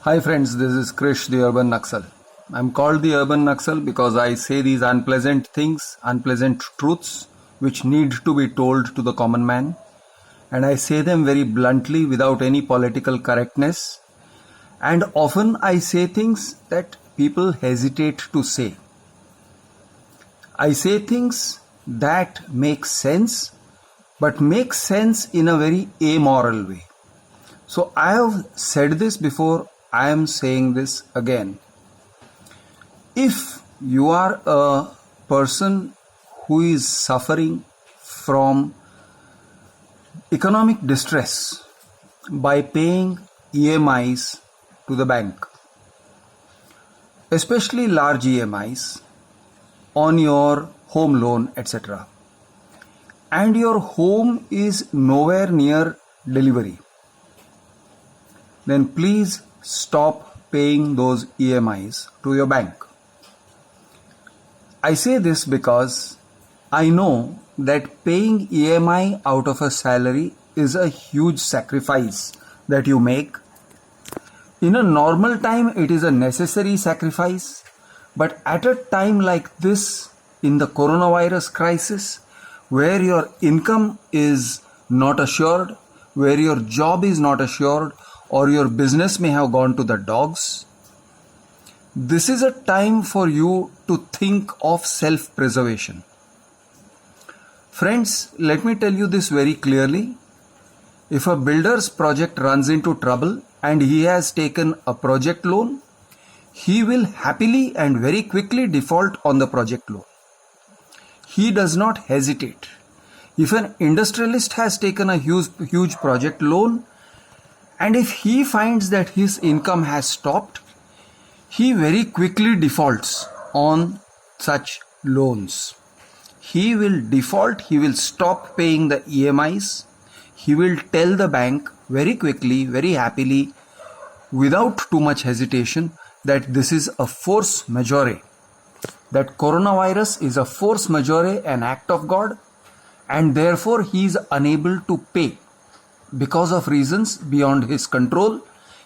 Hi friends, this is Krish, the Urban Naxal. I'm called the Urban Naxal because I say these unpleasant things, unpleasant truths, which need to be told to the common man. And I say them very bluntly without any political correctness. And often I say things that people hesitate to say. I say things that make sense, but make sense in a very amoral way. So I have said this before, I am saying this again. If you are a person who is suffering from economic distress by paying EMIs to the bank, especially large EMIs on your home loan, etc., and your home is nowhere near delivery, then please stop paying those EMIs to your bank. I say this because I know that paying EMI out of a salary is a huge sacrifice that you make. In a normal time, it is a necessary sacrifice, but at a time like this, in the coronavirus crisis, where your income is not assured, where your job is not assured, or your business may have gone to the dogs, this is a time for you to think of self-preservation. Friends, let me tell you this very clearly. If a builder's project runs into trouble and he has taken a project loan, he will happily and very quickly default on the project loan. He does not hesitate. If an industrialist has taken a huge project loan, and if he finds that his income has stopped, he very quickly defaults on such loans. He will default, he will stop paying the EMIs, he will tell the bank very quickly, very happily, without too much hesitation, that this is a force majeure. That coronavirus is a force majeure, an act of God, and therefore he is unable to pay. Because of reasons beyond his control,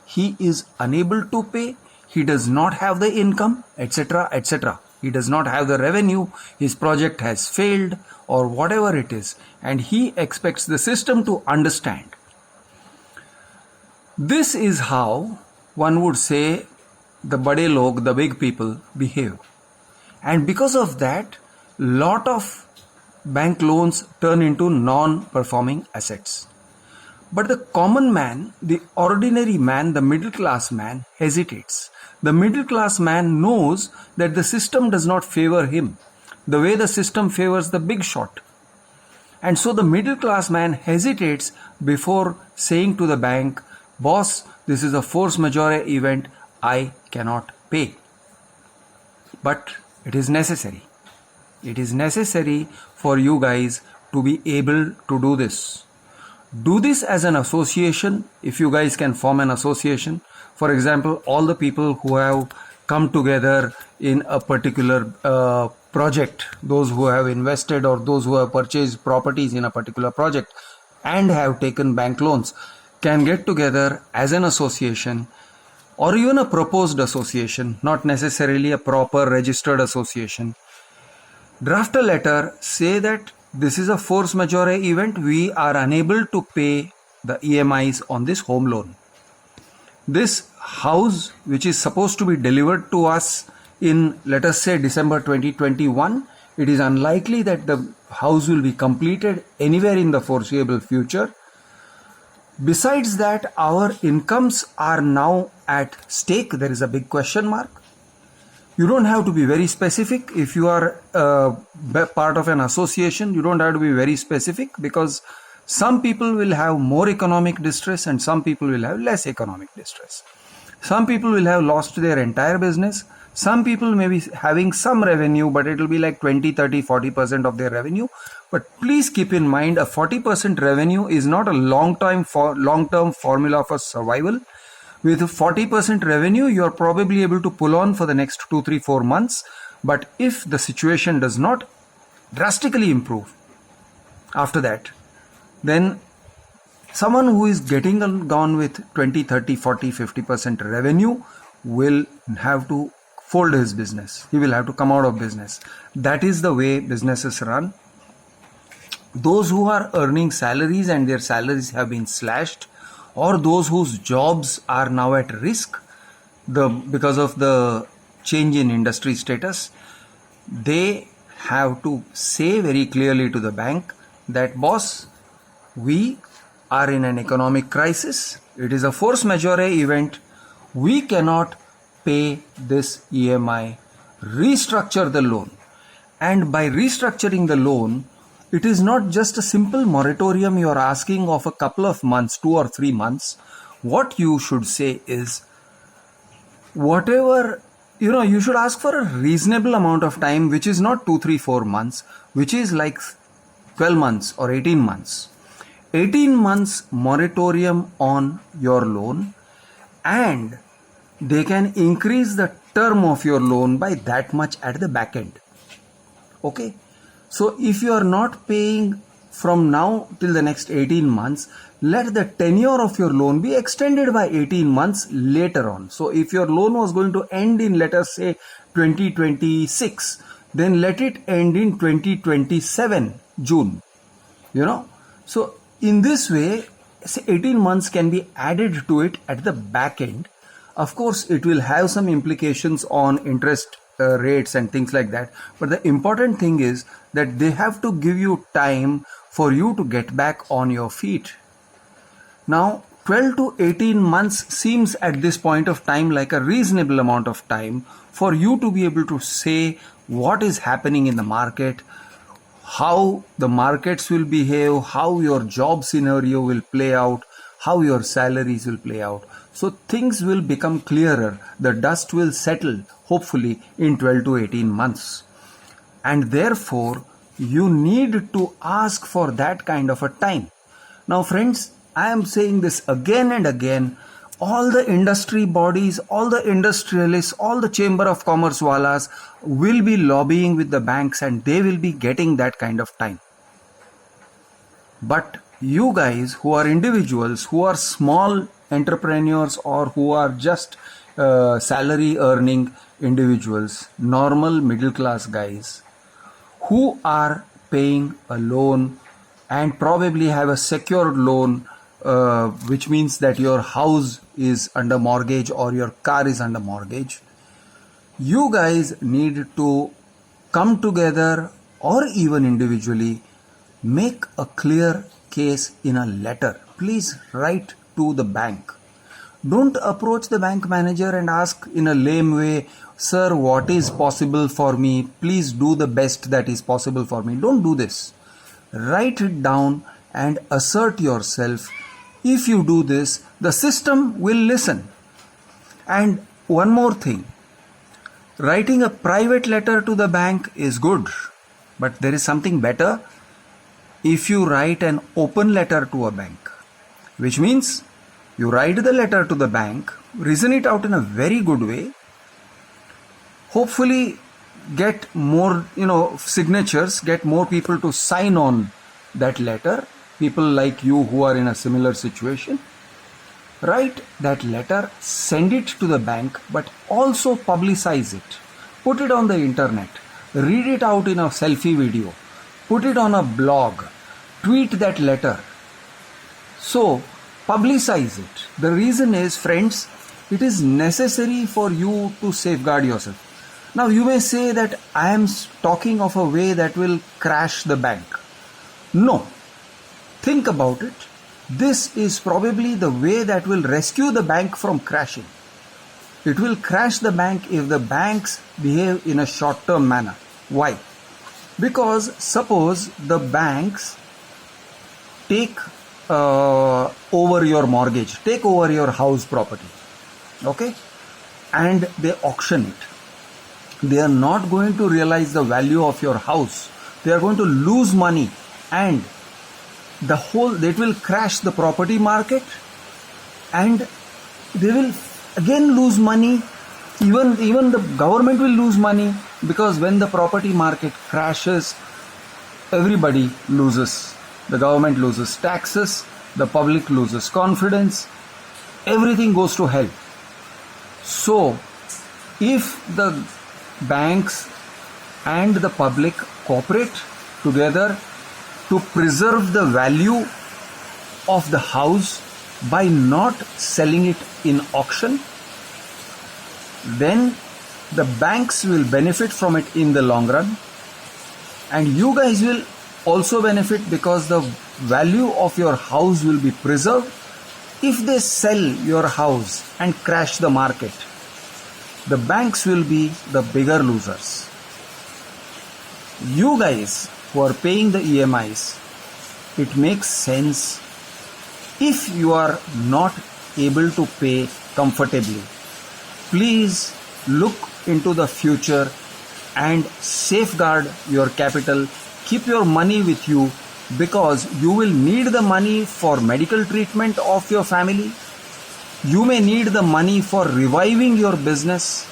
he is unable to pay, he does not have the income, etc., etc. He does not have the revenue, his project has failed, or whatever it is, and he expects the system to understand. This is how one would say the bade log, the big people, behave. And because of that, lot of bank loans turn into non-performing assets. But the common man, the ordinary man, the middle class man hesitates. The middle class man knows that the system does not favor him the way the system favors the big shot. And so the middle class man hesitates before saying to the bank, boss, this is a force majeure event, I cannot pay. But it is necessary. It is necessary for you guys to be able to do this. Do this as an association, if you guys can form an association. For example, all the people who have come together in a particular project, those who have invested or those who have purchased properties in a particular project and have taken bank loans, can get together as an association or even a proposed association, not necessarily a proper registered association. Draft a letter, say that this is a force majeure event, we are unable to pay the EMIs on this home loan. This house, which is supposed to be delivered to us in, let us say, December 2021, it is unlikely that the house will be completed anywhere in the foreseeable future. Besides that, our incomes are now at stake. There is a big question mark. You don't have to be very specific. If you are part of an association, you don't have to be very specific, because some people will have more economic distress and some people will have less economic distress. Some people will have lost their entire business. Some people may be having some revenue, but it will be like 20, 30, 40% of their revenue. But please keep in mind, a 40% revenue is not a long-term formula for survival. With 40% revenue, you are probably able to pull on for the next 2, 3, 4 months. But if the situation does not drastically improve after that, then Someone who is getting gone with 20, 30, 40, 50% revenue will have to fold his business. He will have to come out of business. That is the way businesses run. Those who are earning salaries and their salaries have been slashed, or those whose jobs are now at risk because of the change in industry status, they have to say very clearly to the bank that, boss, we are in an economic crisis. It is a force majeure event. We cannot pay this EMI. Restructure the loan. And by restructuring the loan, it is not just a simple moratorium you are asking of a couple of months, 2 or 3 months. What you should say is, whatever, you should ask for a reasonable amount of time, which is not 2, 3, 4 months, which is like 12 months or 18 months. 18 months moratorium on your loan, and they can increase the term of your loan by that much at the back end. Okay. So if you are not paying from now till the next 18 months, let the tenure of your loan be extended by 18 months later on. So if your loan was going to end in, let us say, 2026, then let it end in 2027 June. So in this way, say 18 months can be added to it at the back end. Of course, it will have some implications on interest rates and things like that. But the important thing is that they have to give you time for you to get back on your feet. Now, 12 to 18 months seems at this point of time like a reasonable amount of time for you to be able to say what is happening in the market, how the markets will behave, how your job scenario will play out, how your salaries will play out. So things will become clearer. The dust will settle, hopefully, in 12 to 18 months. And therefore, you need to ask for that kind of a time. Now, friends, I am saying this again and again. All the industry bodies, all the industrialists, all the Chamber of Commerce walas will be lobbying with the banks, and they will be getting that kind of time. But you guys who are individuals, who are small entrepreneurs, or who are just salary earning individuals, normal middle class guys, who are paying a loan and probably have a secured loan, which means that your house is under mortgage or your car is under mortgage, you guys need to come together, or even individually, make a clear case in a letter. Please write to the bank. Don't approach the bank manager and ask in a lame way, sir, what is possible for me? Please do the best that is possible for me. Don't do this. Write it down and assert yourself. If you do this, the system will listen. And one more thing, writing a private letter to the bank is good, but there is something better. If you write an open letter to a bank, which means you write the letter to the bank, reason it out in a very good way, hopefully get more, signatures, get more people to sign on that letter, people like you who are in a similar situation. Write that letter, send it to the bank, but also publicize it. Put it on the internet, read it out in a selfie video, put it on a blog, tweet that letter. So, publicize it. The reason is, friends, it is necessary for you to safeguard yourself. Now, you may say that I am talking of a way that will crash the bank. No. Think about it. This is probably the way that will rescue the bank from crashing. It will crash the bank if the banks behave in a short-term manner. Why? Because suppose the banks take over your mortgage, take over your house property, okay, and they auction it. They are not going to realize the value of your house. They are going to lose money, and it will crash the property market, and they will again lose money. Even the government will lose money, because when the property market crashes, everybody loses. The government loses taxes, the public loses confidence, everything goes to hell. So, if the banks and the public cooperate together to preserve the value of the house by not selling it in auction, then the banks will benefit from it in the long run, and you guys will also benefit because the value of your house will be preserved. If they sell your house and crash the market, the banks will be the bigger losers. You guys who are paying the EMIs, it makes sense. If you are not able to pay comfortably, please look into the future and safeguard your capital. Keep your money with you, because you will need the money for medical treatment of your family. You may need the money for reviving your business.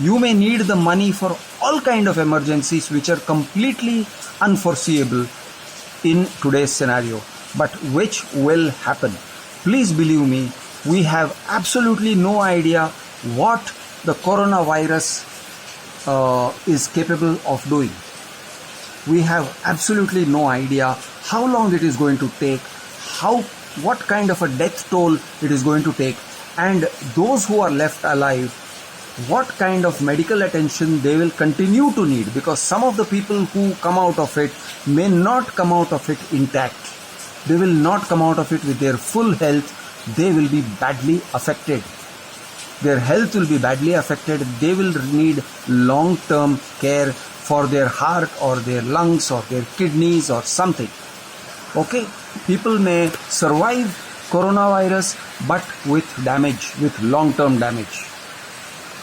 You may need the money for all kind of emergencies which are completely unforeseeable in today's scenario, but which will happen. Please believe me, we have absolutely no idea what the coronavirus is capable of doing. We have absolutely no idea how long it is going to take, what kind of a death toll it is going to take, and those who are left alive, what kind of medical attention they will continue to need, because some of the people who come out of it may not come out of it intact. They will not come out of it with their full health. They will be badly affected. Their health will be badly affected. They will need long-term care for their heart or their lungs or their kidneys or something. Okay, people may survive coronavirus but with damage, with long-term damage.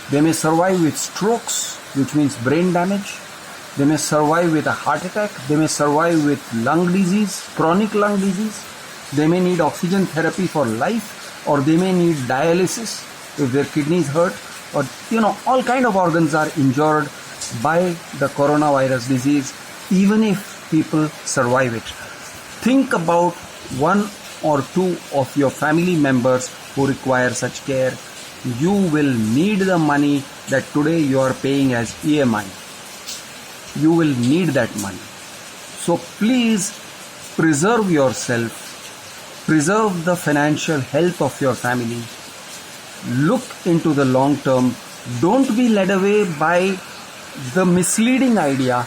They may survive with strokes, which means brain damage. They may survive with a heart attack. They may survive with lung disease, chronic lung disease. They may need oxygen therapy for life, or they may need dialysis if their kidneys hurt, or all kind of organs are injured by the coronavirus disease, even if people survive it. Think about one or two of your family members who require such care. You will need the money that today you are paying as EMI. You will need that money. So please preserve yourself, preserve the financial health of your family. Look into the long term. Don't be led away by the misleading idea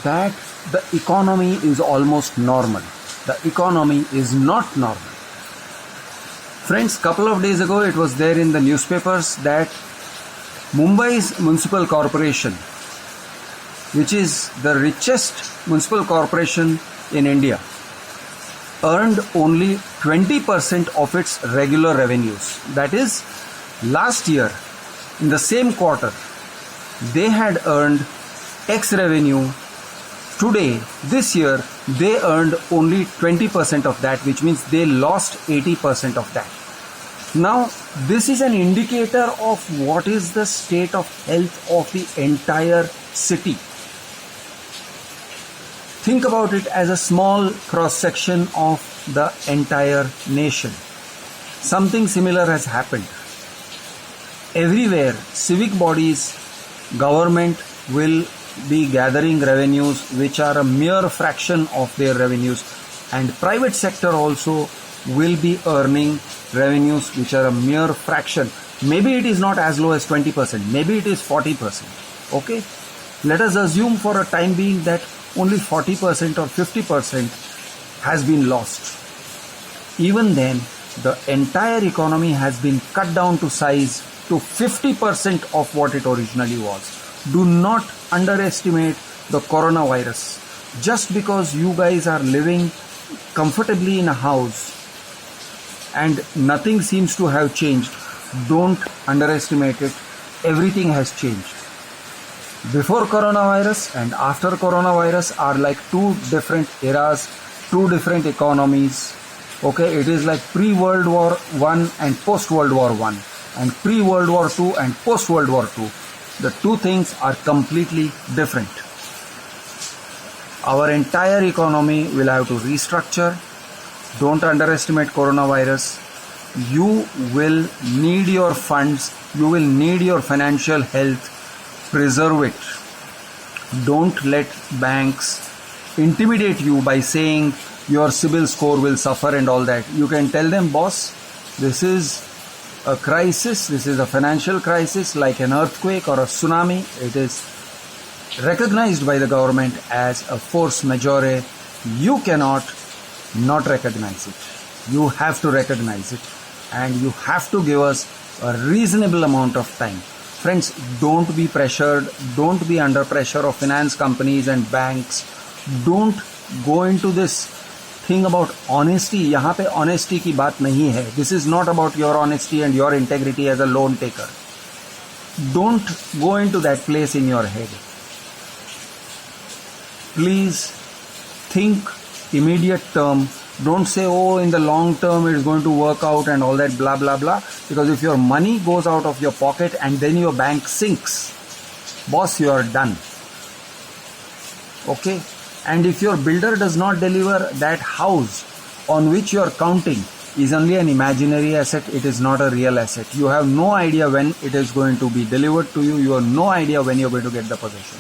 that the economy is almost normal. The economy is not normal. Friends, couple of days ago it was there in the newspapers that Mumbai's municipal corporation, which is the richest municipal corporation in India, earned only 20% of its regular revenues. That is, last year in the same quarter they had earned X revenue. Today, this year, they earned only 20% of that, which means they lost 80% of that. Now, this is an indicator of what is the state of health of the entire city. Think about it as a small cross-section of the entire nation. Something similar has happened. Everywhere, civic bodies, government will be gathering revenues which are a mere fraction of their revenues, and private sector also will be earning revenues which are a mere fraction. Maybe it is not as low as 20%, maybe it is 40%. Okay, let us assume for a time being that only 40% or 50% has been lost. Even then, the entire economy has been cut down to size to 50% of what it originally was. Do not underestimate the coronavirus. Just because you guys are living comfortably in a house and nothing seems to have changed, don't underestimate it. Everything has changed. Before coronavirus and after coronavirus are like two different eras, two different economies. Okay, it is like pre-World War I and post-World War I, and pre-World War II and post-World War II. The two things are completely different. Our entire economy will have to restructure. Don't underestimate coronavirus. You will need your funds. You will need your financial health. Preserve it. Don't let banks intimidate you by saying your CIBIL score will suffer and all that. You can tell them, boss, this is a crisis. This is a financial crisis like an earthquake or a tsunami. It is recognized by the government as a force majeure. You cannot not recognize it. You have to recognize it, and you have to give us a reasonable amount of time. Friends, don't be pressured. Don't be under pressure of finance companies and banks. Don't go into this thing about honesty. यहाँ पे honesty की बात नहीं है. This is not about your honesty and your integrity as a loan taker. Don't go into that place in your head. Please think immediate term. Don't say, oh, in the long term it's going to work out and all that blah blah blah. Because if your money goes out of your pocket and then your bank sinks, boss, you are done. Okay? And if your builder does not deliver that house on which you are counting is only an imaginary asset, it is not a real asset. You have no idea when it is going to be delivered to you. You have no idea when you are going to get the possession.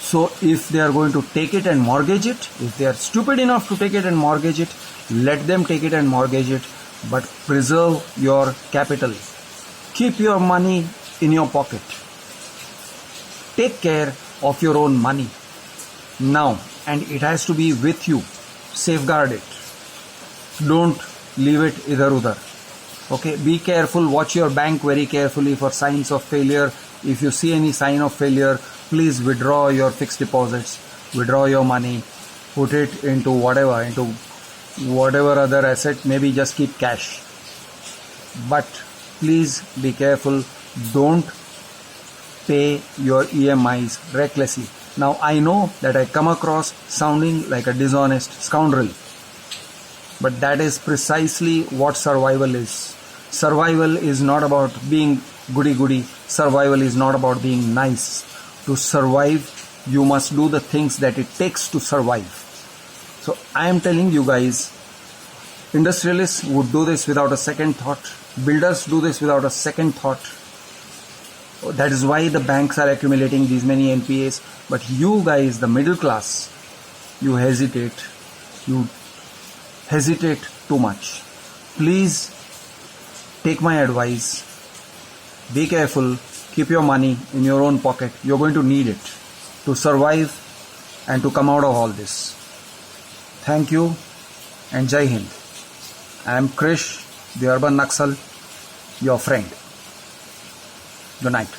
So if they are going to take it and mortgage it, if they are stupid enough to take it and mortgage it, let them take it and mortgage it, but preserve your capital. Keep your money in your pocket. Take care of your own money now, and it has to be with you. Safeguard it. Don't leave it idhar-udhar. Okay, be careful. Watch your bank very carefully for signs of failure. If you see any sign of failure, please withdraw your fixed deposits, withdraw your money, put it into whatever other asset, maybe just keep cash. But please be careful. Don't pay your EMIs recklessly. Now I know that I come across sounding like a dishonest scoundrel, but that is precisely what survival is. Survival is not about being goody-goody. Survival is not about being nice. To survive, you must do the things that it takes to survive. So I am telling you guys, industrialists would do this without a second thought. Builders do this without a second thought. That is why the banks are accumulating these many NPAs. But you guys, the middle class, you hesitate. You hesitate too much. Please take my advice. Be careful. Keep your money in your own pocket. You're going to need it to survive and to come out of all this. Thank you and Jai Hind. I am Krish, the Urban Naxal, your friend. Good night.